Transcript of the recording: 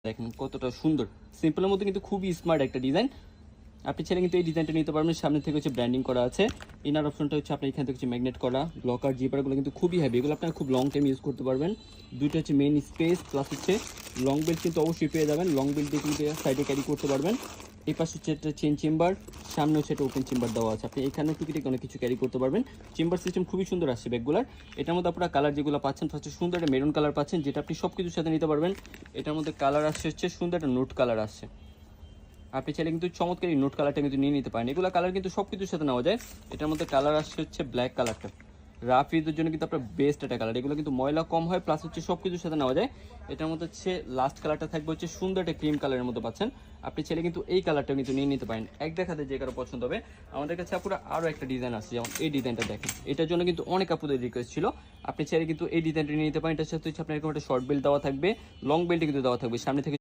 দেখেন কতটা সুন্দর, সিম্পলের মধ্যে কিন্তু খুবই স্মার্ট একটা ডিজাইন। আপনি চাইলে কিন্তু এই ডিজাইনটা নিতে পারবেন। সামনে থেকে হচ্ছে ব্র্যান্ডিং করা আছে, ইনার অপশনটা হচ্ছে আপনার এখান থেকে হচ্ছে ম্যাগনেট করা, ব্লকার জিপারগুলো কিন্তু খুবই হেভি, এগুলো আপনারা খুব লং টাইম ইউজ করতে পারবেন। দুইটা হচ্ছে মেইন স্পেস প্লাস হচ্ছে লং বেল্ট কিন্তু অবশ্যই পেয়ে যাবেন, লং বেল্ট দিয়ে কিন্তু সাইডে ক্যারি করতে পারবেন। এই পাশে হচ্ছে একটা চেন চেম্বার, সামনে হচ্ছে একটা ওপেন চেম্বার দেওয়া আছে, আপনি এখানে টুকিটাকি অনেক কিছু ক্যারি করতে পারবেন। চেম্বার সিস্টেম খুবই সুন্দর আসছে ব্যাগগুলার। এটার মধ্যে আপনারা কালার যেগুলো পাচ্ছেন, ফার্স্টে সুন্দর একটা মেরুন কালার পাচ্ছেন, যেটা আপনি সব কিছুর সাথে নিতে পারবেন। এটার মধ্যে কালার আসছে হচ্ছে সুন্দর একটা নোট কালার আসছে, আপনি চাইলে কিন্তু চমৎকার এই নোট কালারটা কিন্তু নিয়ে নিতে পারেন। এগুলো কালার কিন্তু সব কিছুর সাথে নেওয়া যায়। এটার মধ্যে কালার আসছে হচ্ছে ব্ল্যাক কালারটা, রাফ ইউজের জন্য কিন্তু আপনার বেস্ট একটা কালার, এগুলো কিন্তু ময়লা কম হয় প্লাস হচ্ছে সব কিছুর সাথে নেওয়া যায়। এটার মধ্যে হচ্ছে লাস্ট কালারটা থাকবে হচ্ছে সুন্দর একটা ক্রিম কালারের মধ্যে পাচ্ছেন, আপনি চাইলে কিন্তু এই কালারটা কিন্তু নিয়ে নিতে পারেন। এক দেখাতে যে কারো পছন্দ হবে। আমাদের কাছে আপুরা আরও একটা ডিজাইন আছে, যেমন এই ডিজাইনটা দেখেন, এটার জন্য কিন্তু অনেক আপুদের রিকোয়েস্ট ছিল, আপনি চাইলে কিন্তু এই ডিজাইনটা নিয়ে নিতে পারেন। এটার সাথে হচ্ছে আপনার এরকম একটা শর্ট বেল্ট দেওয়া থাকবে, লং বেল্ট কিন্তু দেওয়া থাকবে সামনে থেকে।